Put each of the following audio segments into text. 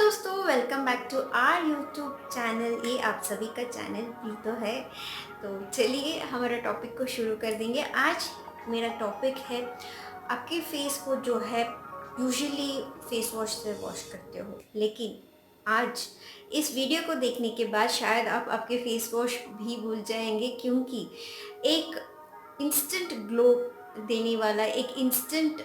दोस्तों, welcome back to our YouTube channel. ये आप सभी का चैनल भी तो है। तो चलिए हमारा टॉपिक को शुरू कर देंगे। आज मेरा टॉपिक है, आपके फेस को जो है यूजुअली फेस वॉश से वॉश करते हो, लेकिन आज इस वीडियो को देखने के बाद शायद आप आपके फेस वॉश भी भूल जाएंगे, क्योंकि एक इंस्टेंट ग्लो देने वाला, एक इंस्टेंट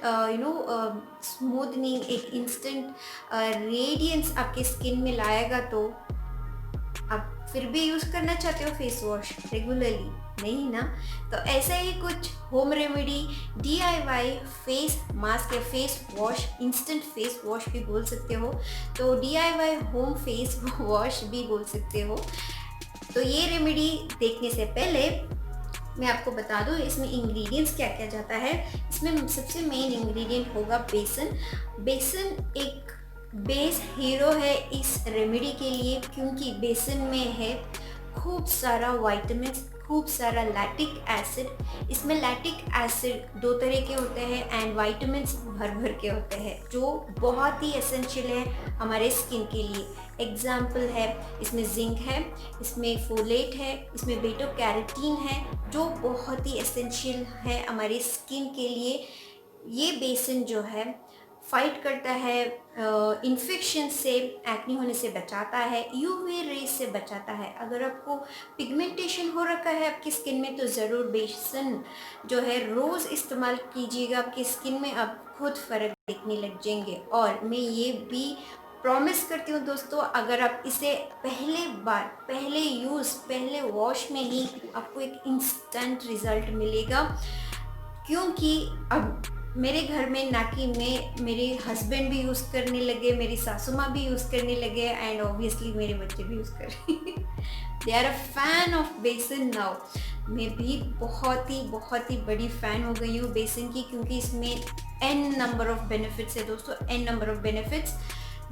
स्मूथनिंग, एक इंस्टेंट रेडियंस आपके स्किन में लाएगा। तो आप फिर भी यूज़ करना चाहते हो फेस वॉश रेगुलरली? नहीं ना। तो ऐसा ही कुछ home remedy, DIY face mask या face wash, instant face wash भी बोल सकते हो, तो DIY होम फेस वॉश भी बोल सकते हो। तो ये रेमेडी देखने से पहले मैं आपको बता दूं इसमें इंग्रेडिएंट्स क्या क्या जाता है। इसमें सबसे मेन इंग्रेडिएंट होगा बेसन। बेसन एक बेस हीरो है इस रेमेडी के लिए, क्योंकि बेसन में है खूब सारा विटामिन, खूब सारा लैक्टिक एसिड। इसमें लैक्टिक एसिड दो तरह के होते हैं एंड विटामिन्स भर भर के होते हैं, जो बहुत ही एसेंशियल है हमारे स्किन के लिए। एग्जाम्पल है, इसमें जिंक है, इसमें फोलेट है, इसमें बीटा कैरोटीन है, जो बहुत ही एसेंशियल है हमारी स्किन के लिए। ये बेसन जो है फाइट करता है इन्फेक्शन से, एक्ने होने से बचाता है, यूवी रेज से बचाता है। अगर आपको पिगमेंटेशन हो रखा है आपकी स्किन में, तो ज़रूर बेसन जो है रोज़ इस्तेमाल कीजिएगा, आपकी स्किन में आप खुद फ़र्क देखने लग जाएंगे। और मैं ये भी प्रॉमिस करती हूँ दोस्तों, अगर आप इसे पहले वॉश में ही आपको एक इंस्टेंट रिज़ल्ट मिलेगा। क्योंकि अब मेरे घर में ना कि मेरे हस्बैंड भी यूज़ करने लगे, मेरी सासू माँ भी यूज़ करने लगे एंड ऑब्वियसली मेरे बच्चे भी यूज़ कर रहे हैं। They are a fan of besan now. मैं भी बहुत ही बड़ी फ़ैन हो गई हूँ बेसन की, क्योंकि इसमें n नंबर ऑफ बेनिफिट्स है दोस्तों, n नंबर ऑफ बेनिफिट्स,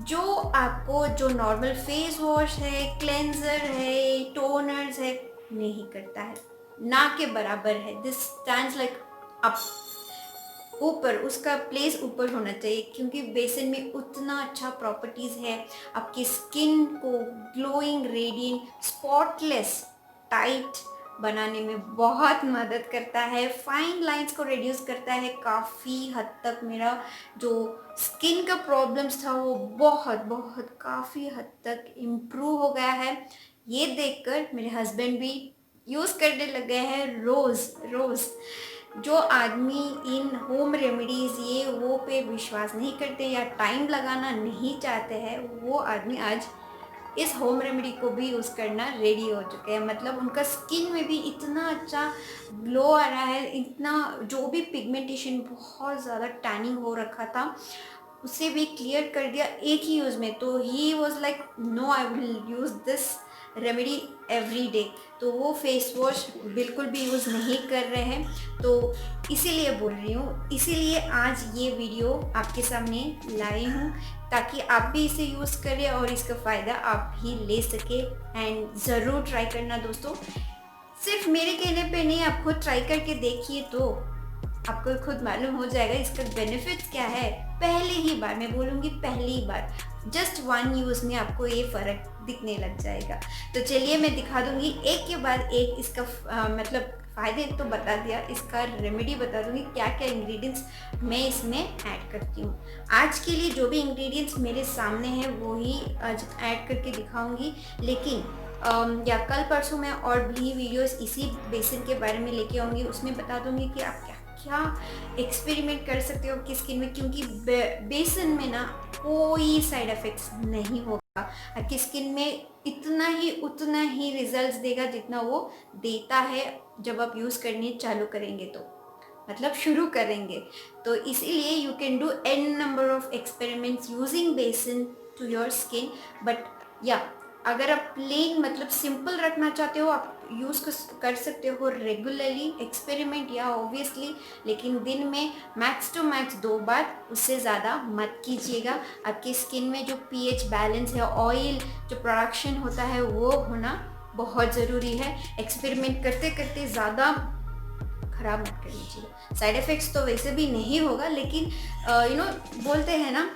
जो आपको जो नॉर्मल फेस वॉश है, क्लेंजर है, टोनर्स है, नहीं करता है, ना के बराबर है। दिस स्टैंड्स लाइक अप, ऊपर, उसका प्लेस ऊपर होना चाहिए, क्योंकि बेसन में उतना अच्छा प्रॉपर्टीज़ है, आपकी स्किन को ग्लोइंग, रेडिएंट, स्पॉटलेस, टाइट बनाने में बहुत मदद करता है। फाइन लाइंस को रिड्यूस करता है काफ़ी हद तक। मेरा जो स्किन का प्रॉब्लम्स था वो बहुत काफ़ी हद तक इम्प्रूव हो गया है। ये देखकर मेरे हस्बैंड भी यूज़ करने लग गए हैं रोज़। जो आदमी इन होम रेमेडीज़ ये वो पे विश्वास नहीं करते या टाइम लगाना नहीं चाहते हैं, वो आदमी आज इस होम रेमेडी को भी यूज़ करना रेडी हो चुके हैं। मतलब उनका स्किन में भी इतना अच्छा ग्लो आ रहा है, इतना जो भी पिगमेंटेशन, बहुत ज़्यादा टैनिंग हो रखा था, उसे भी क्लियर कर दिया एक ही यूज़ में। तो he was like, no, I will use this remedy every day. तो वो फेस वॉश बिल्कुल भी यूज़ नहीं कर रहे हैं। तो इसीलिए बोल रही हूँ, इसीलिए आज ये वीडियो आपके सामने लाई हूँ, ताकि आप भी इसे यूज़ करें और इसका फ़ायदा आप भी ले सके। एंड ज़रूर ट्राई करना दोस्तों, सिर्फ मेरे कहने पे नहीं, आप खुद ट्राई करके देखिए तो आपको खुद मालूम हो जाएगा इसका बेनिफिट्स क्या है। पहले ही बार, मैं बोलूँगी पहली बार, जस्ट वन यूज़ में आपको ये फ़र्क दिखने लग जाएगा। तो चलिए मैं दिखा दूँगी एक के बाद एक इसका मतलब फ़ायदे तो बता दिया, इसका रेमेडी बता दूँगी क्या क्या इंग्रेडिएंट्स मैं इसमें ऐड करती हूँ। आज के लिए जो भी इंग्रेडिएंट्स मेरे सामने हैं वो ही आज ऐड करके दिखाऊँगी, लेकिन या कल परसों मैं और भी वीडियोस इसी बेसन के बारे में लेके आऊँगी, उसमें बता दूँगी कि आप क्या एक्सपेरिमेंट कर सकते हो आपकी स्किन में, क्योंकि बेसन में ना कोई साइड इफ़ेक्ट्स नहीं होगा। आपकी स्किन में उतना ही रिजल्ट्स देगा जितना वो देता है जब आप यूज़ करने चालू करेंगे, तो मतलब शुरू करेंगे। तो इसीलिए you can do n number of experiments using बेसन टू योर स्किन। बट या अगर आप प्लेन मतलब सिंपल रखना चाहते हो, आप यूज़ कर सकते हो रेगुलरली एक्सपेरिमेंट या ऑब्वियसली, लेकिन दिन में मैक्स टू मैक्स 2 बार, उससे ज़्यादा मत कीजिएगा। आपकी स्किन में जो pH बैलेंस है, ऑयल जो प्रोडक्शन होता है, वो होना बहुत ज़रूरी है। एक्सपेरिमेंट करते करते ज़्यादा ख़राब मत कर लीजिएगा। साइड इफ़ेक्ट्स तो वैसे भी नहीं होगा, लेकिन बोलते हैं ना,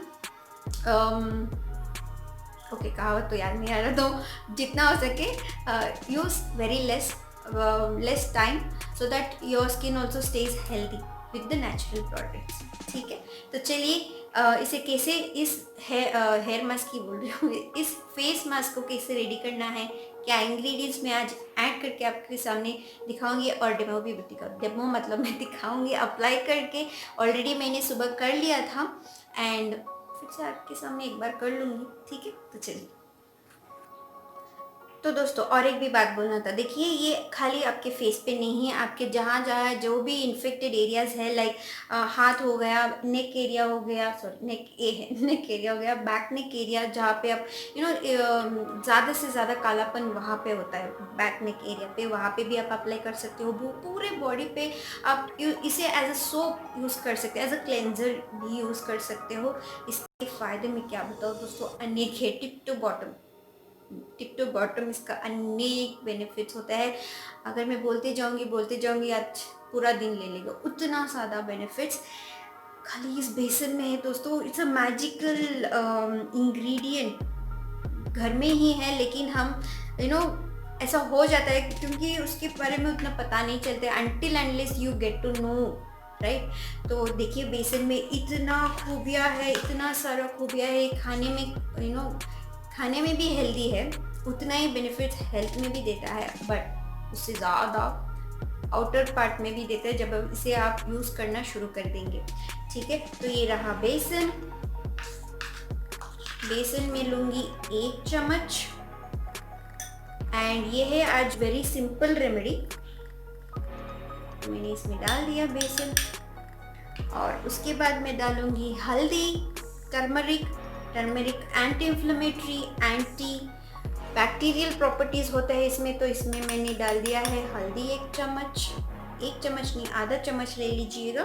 ओके कहावत तो याद नहीं आ रहा, तो जितना हो सके use very less time so that your skin also stage healthy with the natural products. ठीक है, तो चलिए इसे कैसे इस हेयर मास्क की बोल रही हूँ, इस फेस मास्क को कैसे रेडी करना है, क्या इंग्रेडिएंट्स मैं आज ऐड करके आपके सामने दिखाऊंगी और डेमो भी दिखाऊँ। डेमो मतलब मैं दिखाऊंगी अप्लाई करके, ऑलरेडी मैंने सुबह कर लिया था एंड फिर से आपके सामने एक बार कर लूँगी। ठीक है, तो चलिए। तो दोस्तों और एक भी बात बोलना था, देखिए ये खाली आपके फेस पे नहीं है, आपके जहाँ जहाँ जो भी इन्फेक्टेड एरियाज है, लाइक हाथ हो गया, नेक एरिया हो गया, सॉरी नेक ए है, नेक एरिया हो गया, बैक नेक एरिया जहाँ पे आप ज़्यादा से ज़्यादा कालापन वहाँ पे होता है, बैक नेक एरिया पे, वहाँ पे भी आप अप्लाई कर सकते हो। पूरे बॉडी पे आप इसे एज अ सोप यूज़ कर सकते हो, एज अ क्लेंजर भी यूज़ कर सकते हो। इसके फ़ायदे में क्या बताओ दोस्तों, अनेक है, टिप टू बॉटम इसका अनेक बेनिफिट्स होता है। अगर मैं बोलते जाऊंगी आज पूरा दिन ले लेगा, उतना ज़्यादा बेनिफिट्स खाली इस बेसन में है दोस्तों। इट्स अ मैजिकल इंग्रेडिएंट, घर में ही है लेकिन हम ऐसा हो जाता है क्योंकि उसके बारे में उतना पता नहीं चलता until unless you get to know, right. तो देखिए बेसन में इतना खूबियाँ है, इतना सारा खूबियाँ है, खाने में खाने में भी हेल्दी है, उतना ही बेनिफिट्स हेल्थ में भी देता है, बट उससे ज़्यादा आउटर पार्ट में भी देता है जब इसे आप यूज़ करना शुरू कर देंगे। ठीक है, तो ये रहा बेसन। बेसन में लूँगी 1 चम्मच एंड ये है आज वेरी सिंपल रेमेडी। मैंने इसमें डाल दिया बेसन और उसके बाद मैं डालूँगी हल्दी, turmeric anti inflammatory, anti bacterial properties होता है इसमें, तो इसमें मैंने डाल दिया है हल्दी 1 चम्मच नहीं, आधा चम्मच ले लीजिएगा।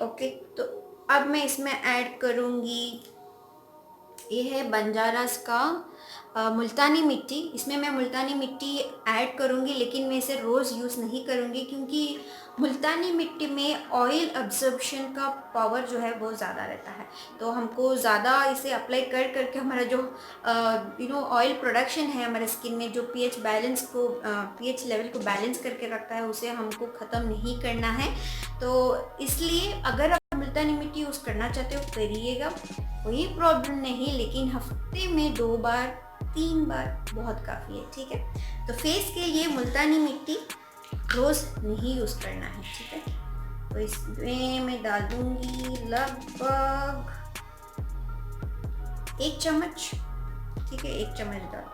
ओके, तो अब मैं इसमें ऐड करूँगी, ये है बंजारास का मुल्तानी मिट्टी। इसमें मैं मुल्तानी मिट्टी ऐड करूँगी लेकिन मैं इसे रोज़ यूज़ नहीं करूँगी क्योंकि मुल्तानी मिट्टी में ऑयल अब्जॉर्प्शन का पावर जो है वो ज़्यादा रहता है, तो हमको ज़्यादा इसे अप्लाई करके हमारा जो ऑयल प्रोडक्शन है हमारे स्किन में, जो पीएच लेवल को बैलेंस करके रखता है, उसे हमको ख़त्म नहीं करना है। तो इसलिए अगर आप मुल्तानी मिट्टी यूज़ करना चाहते हो करिएगा, कोई प्रॉब्लम नहीं, लेकिन हफ्ते में 2 बार 3 बार बहुत काफ़ी है। ठीक है, तो फेस के लिए मुल्तानी मिट्टी रोज़ नहीं यूज़ करना है। ठीक है, तो इसमें मैं डाल दूँगी लगभग 1 चम्मच। ठीक है, 1 चम्मच डाल,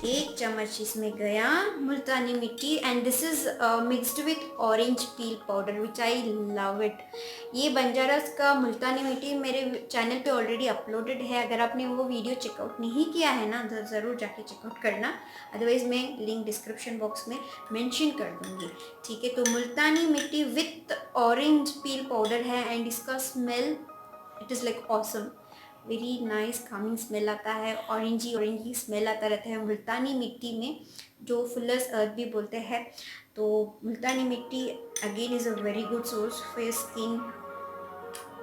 1 चम्मच इसमें गया मुल्तानी मिट्टी and this is mixed with orange peel powder which I love it. ये बंजारास का मुल्तानी मिट्टी मेरे चैनल पे ऑलरेडी अपलोडेड है, अगर आपने वो वीडियो चेकआउट नहीं किया है ना तो ज़रूर जाके चेकआउट करना, अदरवाइज़ मैं लिंक डिस्क्रिप्शन बॉक्स में मेंशन कर दूँगी। ठीक है, तो मुल्तानी मिट्टी विथ ऑरेंज पील पाउडर है एंड इसका smell it is like awesome, very nice Kameng smell आता है, ऑरेंजी स्मेल आता रहता है मुल्तानी मिट्टी में, जो फुल्लर्स अर्थ भी बोलते हैं। तो मुल्तानी मिट्टी again is a very good source for skin.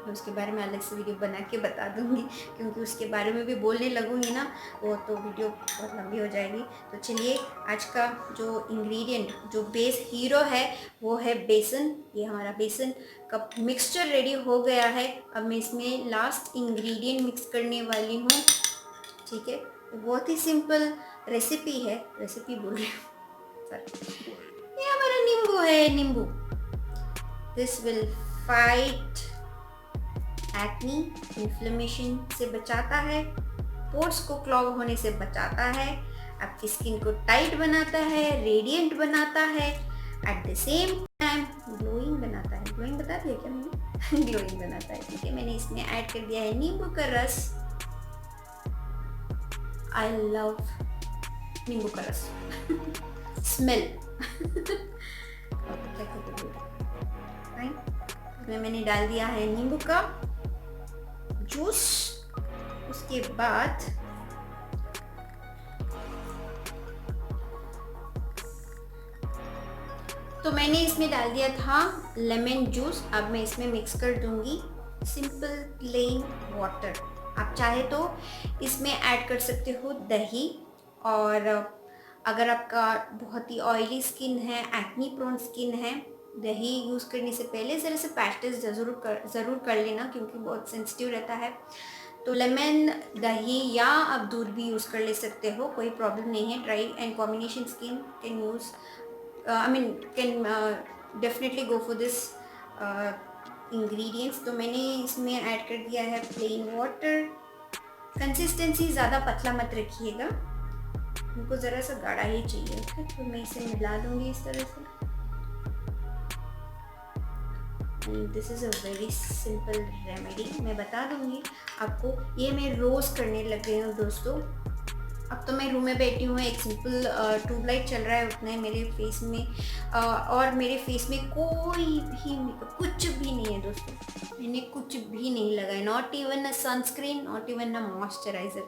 मैं उसके बारे में अलग से वीडियो बना के बता दूंगी क्योंकि उसके बारे में भी बोलने लगूंगी ना वो तो वीडियो बहुत लंबी हो जाएगी। तो चलिए आज का जो इंग्रेडिएंट, जो बेस हीरो है वो है बेसन। ये हमारा बेसन का मिक्सचर रेडी हो गया है। अब मैं इसमें लास्ट इंग्रेडिएंट मिक्स करने वाली हूँ। ठीक है, बहुत ही सिंपल रेसिपी है, रेसिपी बोल रही हूँ सॉरी, ये हमारा नींबू है, नींबू। This will fight acne, inflammation से बचाता है, पोर्स को क्लॉग होने से बचाता है, आपकी स्किन को टाइट बनाता है, रेडिएंट बनाता है, at the same time glowing बनाता है। ग्लोइंग बता दिया क्या मैंने? ग्लोइंग बनाता है। ठीक है, मैंने इसमें ऐड कर दिया है नींबू का रस। आई लव नींबू का रस स्मेल इसमें मैंने डाल दिया है नींबू का जूस। उसके बाद तो मैंने इसमें डाल दिया था लेमन जूस। अब मैं इसमें मिक्स कर दूंगी सिंपल प्लेन वाटर। आप चाहे तो इसमें ऐड कर सकते हो दही, और अगर आपका बहुत ही ऑयली स्किन है, एक्नी प्रोन स्किन है, दही यूज़ करने से पहले ज़रा से पैच टेस्ट ज़रूर कर लेना, क्योंकि बहुत सेंसिटिव रहता है। तो लेमन, दही या आप दूध भी यूज़ कर ले सकते हो, कोई प्रॉब्लम नहीं है। Dry and combination skin can use, I mean can definitely go for this ingredients. तो मैंने इसमें ऐड कर दिया है प्लेन वाटर। कंसिस्टेंसी ज़्यादा पतला मत रखिएगा, हमको ज़रा सा गाढ़ा ही चाहिए। ओके, तो मैं इसे मिला दूँगी इस तरह से। This is a very simple remedy, मैं बता दूँगी आपको। ये मैं रोज़ करने लग गई हूँ दोस्तों। अब तो मैं रूम में बैठी हूँ, एक सिंपल ट्यूबलाइट चल रहा है, उतना ही मेरे फेस में और मेरे फेस में कोई भी मेकअप कुछ भी नहीं है दोस्तों। मैंने कुछ भी नहीं लगाया, not even a sunscreen, not even a moisturiser.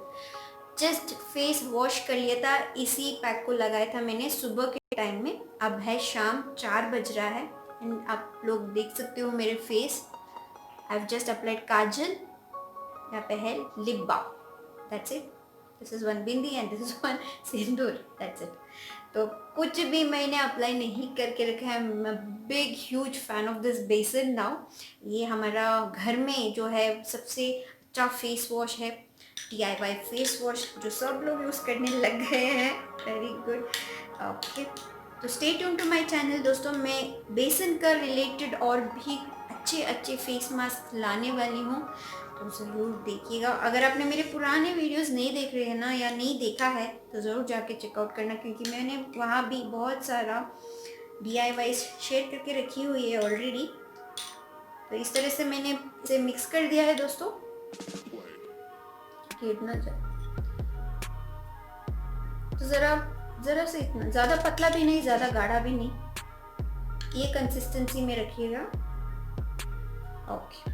Just face wash कर लिया था, इसी पैक को लगाया था मैंने सुबह के टाइम में। अब है शाम 4 बज रहा है एंड आप लोग देख सकते हो मेरे face. I have just applied kajal, यहाँ पे है lip balm, that's it. This is one bindi and this is one sindoor, that's it. तो कुछ भी मैंने अप्लाई नहीं करके रखा है। I am big huge fan of this besan now. ये हमारा घर में जो है सबसे अच्छा फेस वॉश है, DIY फेस वॉश, जो सब लोग यूज़ करने लग गए हैं। Very good. ओके, तो stay tune to my channel दोस्तों। मैं बेसन का रिलेटेड और भी अच्छे अच्छे फेस मास्क लाने वाली हूँ, तो ज़रूर देखिएगा। अगर आपने मेरे पुराने वीडियोस नहीं देख रहे हैं ना, या नहीं देखा है, तो ज़रूर जाके चेकआउट करना, क्योंकि मैंने वहाँ भी बहुत सारा DIY शेयर करके रखी हुई है ऑलरेडी। तो इस तरह से मैंने इसे मिक्स कर दिया है दोस्तों, कि इतना तो ज़रा से, इतना ज़्यादा पतला भी नहीं, ज़्यादा गाढ़ा भी नहीं, ये कंसिस्टेंसी में रखिएगा। ओके,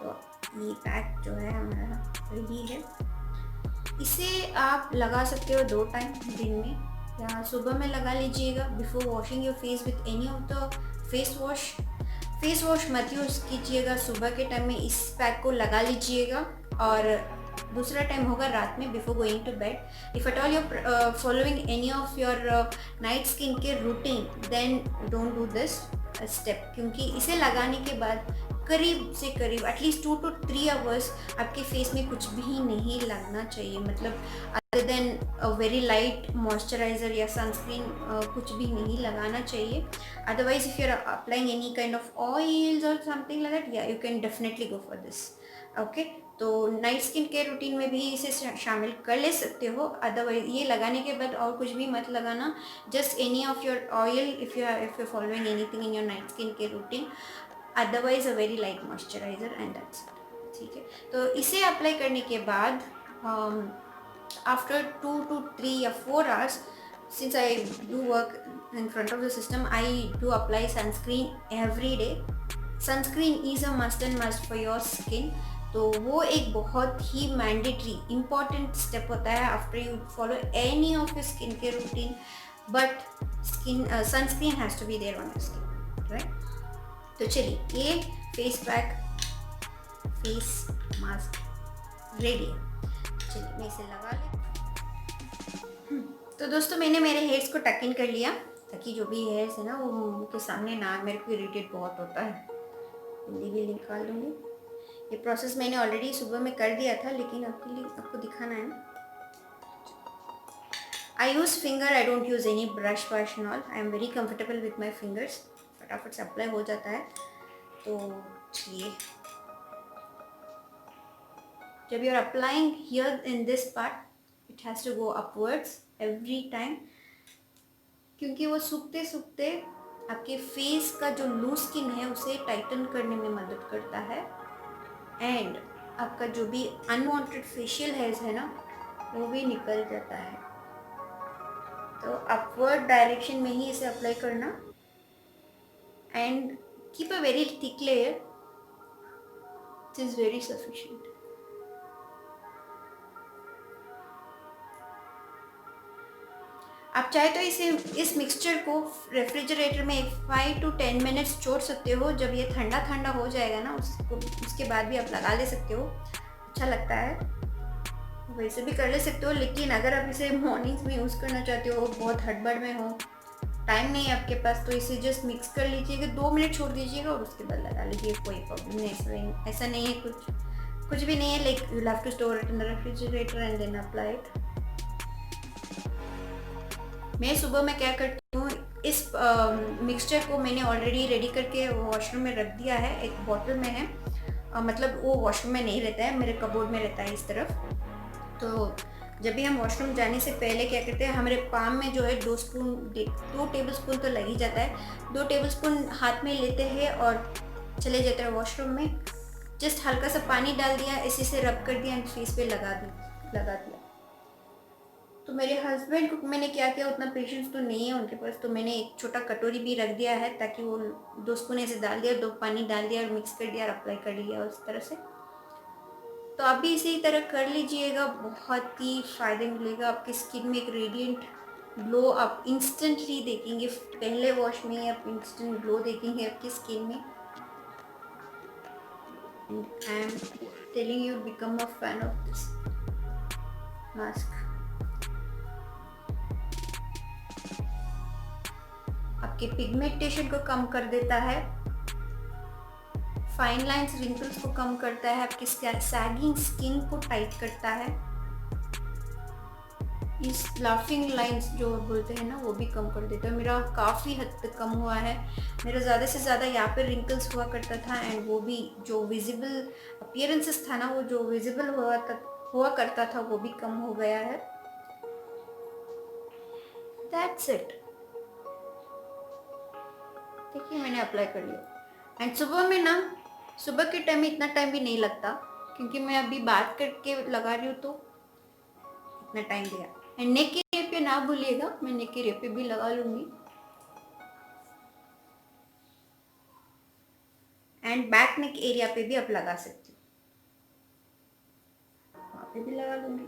तो ये पैक जो है हमारा रेडी है। इसे आप लगा सकते हो 2 टाइम दिन में, या सुबह में लगा लीजिएगा before washing your face with any of the face wash. Face wash मत यूज़ कीजिएगा, सुबह के टाइम में इस पैक को लगा लीजिएगा, और दूसरा टाइम होगा रात में before going to bed. If at all you're following any of your night skin care routine, then don't do this step, क्योंकि इसे लगाने के बाद करीब से करीब एटलीस्ट 2 to 3 आवर्स आपके फेस में कुछ भी नहीं लगना चाहिए, मतलब other than a very light moisturizer या सनस्क्रीन कुछ भी नहीं लगाना चाहिए। Otherwise if you are applying any kind of oils और समथिंग लाइक दैट, या you can definitely go for this. Okay, तो नाइट स्किन केयर रूटीन में भी इसे शामिल कर ले सकते हो। अदरवाइज ये लगाने के बाद और कुछ भी मत लगाना, just any of your oil if you following anything in your night skin care routine, otherwise a very light moisturiser and that's it. ठीक है, तो इसे अप्लाई करने के बाद आफ्टर 2 to 3 या 4 hours, since I do work in front of the system, I do apply sunscreen every day. Sunscreen is a must and must for your skin. तो वो एक बहुत ही मैंडेटरी इम्पॉर्टेंट स्टेप होता है after you follow any of your skin care routine, but sunscreen has to be there on your skin, right. तो चलिए, ये face pack, face mask ready है। चलिए मैं इसे लगा लेती। तो दोस्तों, मैंने मेरे हेयर्स को टक इन कर लिया, ताकि जो भी हेयर्स है ना वो मुंह के सामने ना, मेरे को इरिटेट बहुत होता है। हिंदी भी निकाल दूँगी। ये प्रोसेस मैंने ऑलरेडी सुबह में कर दिया था, लेकिन आपके लिए आपको दिखाना है ना। I use finger, I don't use any brush वश and all. I am very comfortable with my fingers, फटाफट से अप्लाई हो जाता है। तो ये जब you are applying here in this part, it has to go upwards every time, क्योंकि वो सूखते सूखते आपके फेस का जो लूज स्किन है उसे टाइटन करने में मदद करता है, एंड आपका जो भी अनवांटेड फेशियल हेयर्स है ना, वो भी निकल जाता है। तो अपवर्ड डायरेक्शन में ही इसे अप्लाई करना, and keep a very thick layer, it is very sufficient. आप चाहे तो इस मिक्सचर को रेफ्रिजरेटर में 5 to 10 मिनट्स छोड़ सकते हो। जब ये ठंडा ठंडा हो जाएगा ना उसके बाद भी आप लगा ले सकते हो, अच्छा लगता है। वैसे भी कर ले सकते हो, लेकिन अगर आप इसे मॉर्निंग्स में यूज़ करना चाहते हो, बहुत हड़बड़ में हो, टाइम नहीं है आपके पास, तो इसे जस्ट मिक्स कर लीजिएगा, 2 मिनट छोड़ दीजिएगा और उसके बाद लगा लीजिए, कोई प्रॉब्लम नहीं। ऐसा नहीं है, कुछ भी नहीं है। Like you have to store it in the refrigerator and then apply it. मैं सुबह में क्या करती हूँ, इस मिक्सचर को मैंने ऑलरेडी रेडी करके वॉशरूम में रख दिया है, एक बॉटल में है। मतलब वो वॉशरूम में नहीं रहता है, मेरे कबोर्ड में रहता है इस तरफ। तो जब भी हम वॉशरूम जाने से पहले क्या करते हैं, हमारे पाम में जो है 2 टेबल स्पून तो लग ही जाता है। 2 टेबल स्पून हाथ में लेते हैं और चले जाते हैं वॉशरूम में। जस्ट हल्का सा पानी डाल दिया, इसी से रब कर दिया एंड फेस पे लगा दिया। तो मेरे हस्बैंड को मैंने क्या किया, उतना पेशेंस तो नहीं है उनके पास, तो मैंने एक छोटा कटोरी भी रख दिया है, ताकि वो 2 स्पून ऐसे डाल दिया, 2 पानी डाल दिया और मिक्स कर दिया और अप्लाई कर लिया उस तरह से। तो आप भी इसी तरह कर लीजिएगा, बहुत ही फ़ायदे मिलेगा आपकी स्किन में, एक रेडिएंट ग्लो आप इंस्टेंटली देखेंगे। पहले वॉश में ही आप इंस्टेंट ग्लो देखेंगे आपकी स्किन में। I am telling you, become a fan of this mask. आपके पिगमेंटेशन को कम कर देता है, फाइन लाइंस रिंकल्स को कम करता है, आपकी सैगिंग स्किन को टाइट करता है, इस लाफिंग लाइंस जो बोलते हैं ना वो भी कम कर देता है। मेरा काफ़ी हद तक कम हुआ है। मेरा ज़्यादा से ज़्यादा यहाँ पे रिंकल्स हुआ करता था, एंड वो भी जो विजिबल अपीयरेंसेस था ना, वो जो विजिबल हुआ करता था वो भी कम हो गया है। That's it. देखिए मैंने अप्लाई कर लिया। एंड सुबह के टाइम में इतना टाइम भी नहीं लगता, क्योंकि मैं अभी बात करके लगा रही हूँ तो इतना टाइम दिया। एंड नेक के एरिया पे ना भूलिएगा, मैं नेक के एरिया पे भी लगा लूँगी एंड बैक नेक एरिया पे भी आप लगा सकते हो, वहाँ पे भी लगा लूँगी।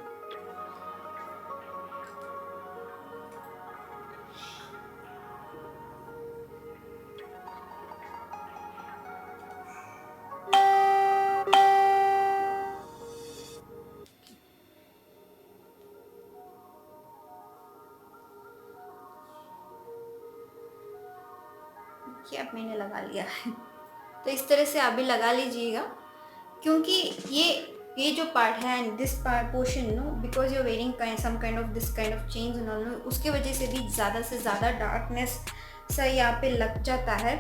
देखिए अब मैंने लगा लिया है। तो इस तरह से आप भी लगा लीजिएगा, क्योंकि ये जो पार्ट है and this part portion no, because you are wearing some kind of this kind of change no, उसके वजह से भी ज़्यादा से ज़्यादा डार्कनेस सा यहाँ पे लग जाता है,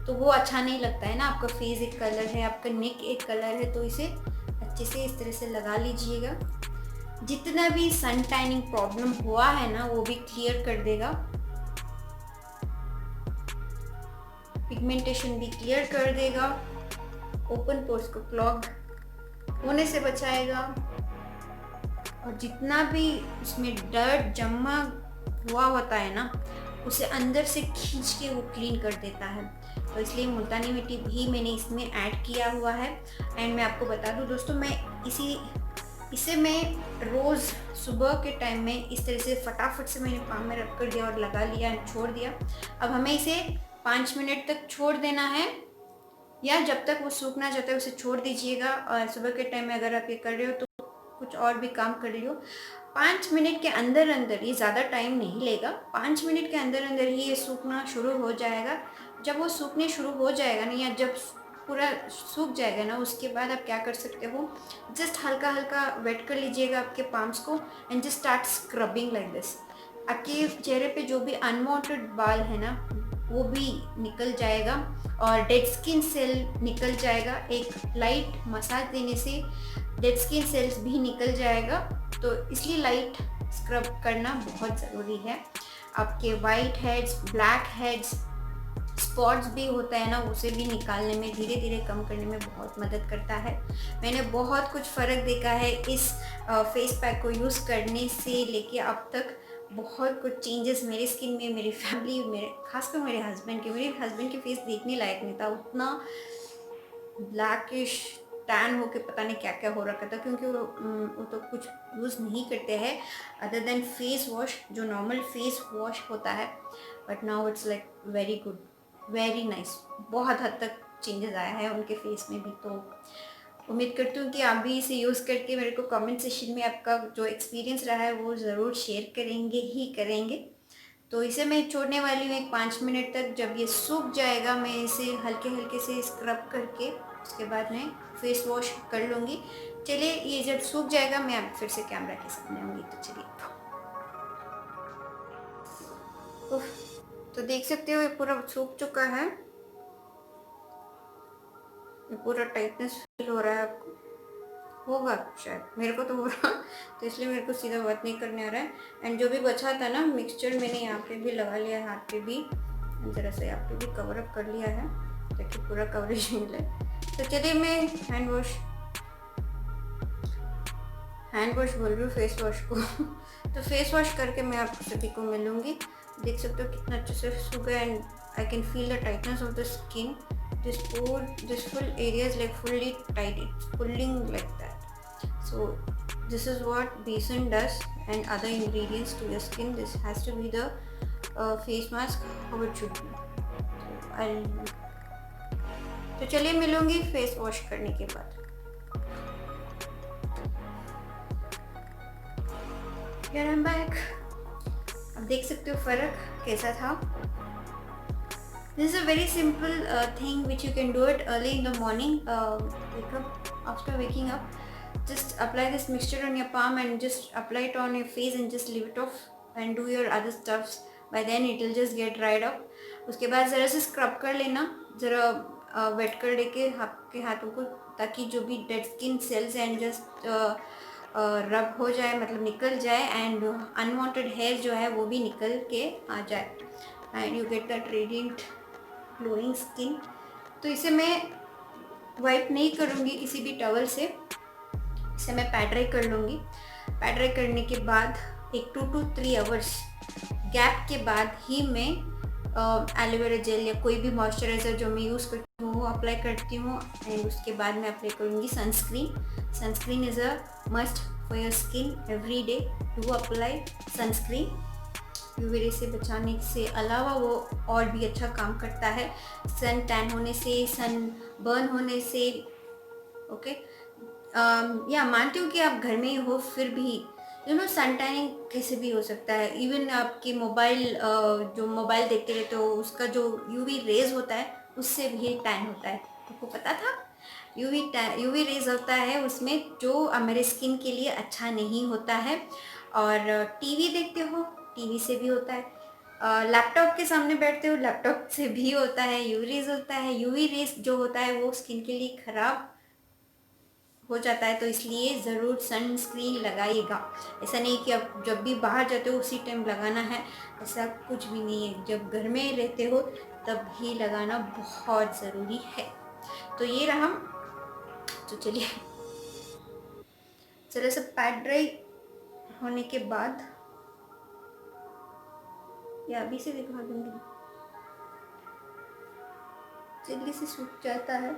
तो वो अच्छा नहीं लगता है ना। आपका फेस एक कलर है, आपका नेक एक कलर है, तो इसे अच्छे से इस तरह से लगा लीजिएगा। जितना भी सन टैनिंग प्रॉब्लम हुआ है ना वो भी क्लियर कर देगा, पिगमेंटेशन भी क्लियर कर देगा, ओपन पोर्स को क्लॉग होने से बचाएगा, और जितना भी उसमें डर्ट जमा हुआ होता है ना उसे अंदर से खींच के वो क्लीन कर देता है। तो इसलिए मुल्तानी मिट्टी भी मैंने इसमें ऐड किया हुआ है। एंड मैं आपको बता दूं दोस्तों, मैं इसे मैं रोज़ सुबह के टाइम में इस तरह से फटाफट से मैंने पाम में रख कर दिया और लगा लिया एंड छोड़ दिया। अब हमें इसे 5 मिनट तक छोड़ देना है, या जब तक वो सूखना चाहता है उसे छोड़ दीजिएगा। और सुबह के टाइम में अगर आप ये कर रहे हो तो कुछ और भी काम कर लियो। 5 मिनट के अंदर अंदर, ये ज़्यादा टाइम नहीं लेगा, 5 मिनट के अंदर अंदर ही ये सूखना शुरू हो जाएगा। जब वो सूखने शुरू हो जाएगा ना, या जब पूरा सूख जाएगा ना, उसके बाद आप क्या कर सकते हो, जस्ट हल्का हल्का वेट कर लीजिएगा आपके पाम्स को and just start scrubbing like this. आपके चेहरे पे जो भी अनवांटेड बाल है ना वो भी निकल जाएगा और डेड स्किन सेल निकल जाएगा। एक लाइट मसाज देने से डेड स्किन सेल्स भी निकल जाएगा, तो इसलिए लाइट स्क्रब करना बहुत ज़रूरी है। आपके white heads, black heads, spots भी होता है ना, उसे भी निकालने में, धीरे धीरे कम करने में बहुत मदद करता है। मैंने बहुत कुछ फ़र्क देखा है इस फेस पैक को यूज़ करने से लेके अब तक। बहुत कुछ चेंजेस मेरी स्किन में, मेरी फैमिली, खासकर मेरे हस्बैंड के फेस देखने लायक नहीं था, उतना ब्लैकिश टैन होके पता नहीं क्या क्या हो रखा था, क्योंकि वो तो कुछ यूज़ नहीं करते हैं अदर देन फेस वॉश, जो नॉर्मल फेस वॉश होता है। But now it's like very good, very nice, बहुत हद तक चेंजेस आया है उनके फेस में भी। तो उम्मीद करती हूँ कि आप भी इसे यूज़ करके मेरे को कमेंट सेक्शन में आपका जो एक्सपीरियंस रहा है वो ज़रूर शेयर करेंगे ही करेंगे। तो इसे मैं छोड़ने वाली हूँ एक 5 मिनट तक। जब ये सूख जाएगा मैं इसे हल्के हल्के से स्क्रब करके उसके बाद मैं फेस वॉश कर लूँगी। चलिए, ये जब सूख जाएगा मैं अब फिर से कैमरा के सामने आऊँगी। तो चलिए, तो देख सकते हो ये पूरा सूख चुका है, ये पूरा टाइटनेस फील हो रहा है आपको, होगा शायद, मेरे को तो हो रहा तो इसलिए मेरे को सीधा बात नहीं करने आ रहा है। एंड जो भी बचा था ना मिक्सचर, मैंने यहाँ पे भी लगा लिया है, हाथ पे भी ज़रा सा यहाँ पे भी कवर अप कर लिया है ताकि पूरा कवरेज मिले। तो चलिए, मैं हैंड वॉश बोल रही हूँ, फेस वॉश को तो फेस वॉश करके मैं आप सभी को मिलूँगी। देख सकते हो कितना अच्छे से सूख गया and I can feel the tightness of the skin. This full area is like fully tight, it's pulling like that. So this is what besan does and other ingredients to your skin. This has to be the face mask how it should be. तो चलिए मिलूंगी face wash करने के बाद. Here I'm back. अब देख सकते हो फर्क कैसा था. This is a very simple thing which you can do it early in the morning. Wake up, after waking up, just apply this mixture on your palm and just apply it on your face and just leave it off and do your other stuffs. By then it will just get dried up. उसके बाद ज़रा से scrub कर लेना, ज़रा wait कर लेके आपके हाथों को, ताकि जो भी dead skin cells and just रब हो जाए, मतलब निकल जाए, एंड अनवांटेड हेयर जो है वो भी निकल के आ जाए and you get that radiant glowing skin. तो इसे मैं वाइप नहीं करूँगी किसी भी टॉवल से, इसे मैं पैड ड्राई कर लूँगी. पैड ड्राई करने के बाद एक 2 to 3 आवर्स गैप के बाद ही मैं एलोवेरा जेल या कोई भी मॉइस्चराइज़र जो मैं यूज़ करती हूँ वो अप्लाई करती हूँ. एंड उसके बाद मैं अप्लाई करूँगी sunscreen. Sunscreen is a must for your skin every day. Do apply sunscreen. UV ray से बचाने से अलावा वो और भी अच्छा काम करता है सन टैन होने से, सन बर्न होने से. ओके, या मानती हूँ कि आप घर में ही हो, फिर भी सन टैनिंग कैसे भी हो सकता है. इवन आपके मोबाइल जो मोबाइल देखते रहते हो उसका जो यूवी रेज होता है उससे भी टैन होता है. आपको पता था? यूवी रेज होता है उसमें जो मेरे स्किन के लिए अच्छा नहीं होता है. और टीवी देखते हो, टीवी से भी होता है. लैपटॉप के सामने बैठते हो, लैपटॉप से भी होता है. यूवी रेज होता है. यूवी रेज जो होता है वो स्किन के लिए ख़राब हो जाता है, तो इसलिए ज़रूर सनस्क्रीन लगाइएगा. ऐसा नहीं कि आप जब भी बाहर जाते हो उसी टाइम लगाना है, ऐसा कुछ भी नहीं है. जब घर में रहते हो तब ही लगाना बहुत ज़रूरी है. तो ये रहा. तो चलिए, जरा सा पैड ड्राई होने के बाद या अभी से दिखा दूंगी, जल्दी से सूख जाता है.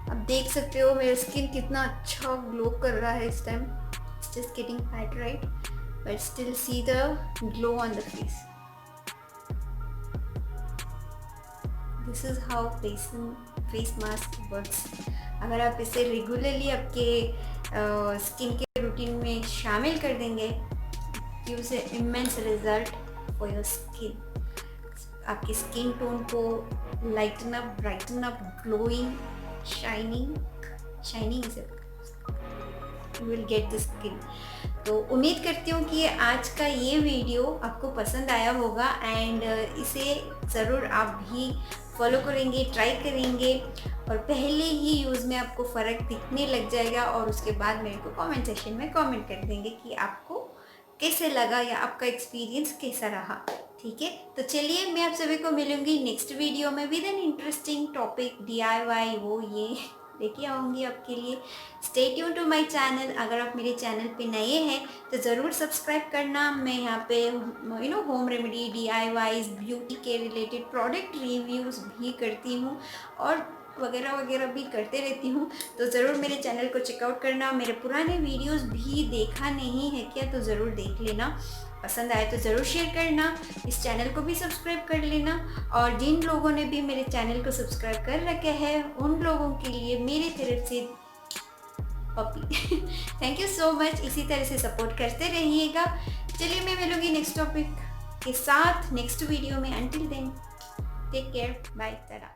आप देख सकते हो मेरा स्किन कितना अच्छा ग्लो कर रहा है इस time. Just getting pad right but still see the glow on the face. This is how face mask works. अगर आप इसे रेगुलरली आपके स्किन के रूटीन में शामिल कर देंगे, gives A immense result for your skin. आपकी स्किन टोन को lighten up, brighten up, glowing, shining is you will get the skin. तो उम्मीद करती हूँ कि आज का ये वीडियो आपको पसंद आया होगा एंड इसे ज़रूर आप भी फॉलो करेंगे, ट्राई करेंगे और पहले ही यूज़ में आपको फ़र्क दिखने लग जाएगा. और उसके बाद मेरे को कमेंट सेक्शन में कमेंट कर देंगे कि आपको कैसे लगा या आपका एक्सपीरियंस कैसा रहा. ठीक है, तो चलिए मैं आप सभी को मिलूंगी नेक्स्ट वीडियो में with an interesting topic, DIY वो ये लेके आऊँगी आपके लिए। Stay tune to my channel. अगर आप मेरे चैनल पे नए हैं तो ज़रूर सब्सक्राइब करना। मैं यहाँ पे होम रेमेडी, DIYs, ब्यूटी के रिलेटेड प्रोडक्ट रिव्यूज़ भी करती हूँ और वगैरह वगैरह भी करते रहती हूँ। तो ज़रूर मेरे चैनल को चेकआउट करना। मेरे पुराने वीडियोस भी देखा नहीं है क्या तो ज़रूर देख लेना। पसंद आए तो ज़रूर शेयर करना। इस चैनल को भी सब्सक्राइब कर लेना। और जिन लोगों ने भी मेरे चैनल को सब्सक्राइब कर रखा है उन लोगों के लिए मेरी तरफ से puppy thank you so much. इसी तरह से सपोर्ट करते रहिएगा। चलिए मैं मिलूंगी नेक्स्ट टॉपिक के साथ नेक्स्ट वीडियो में। Until then take care, bye, Tata.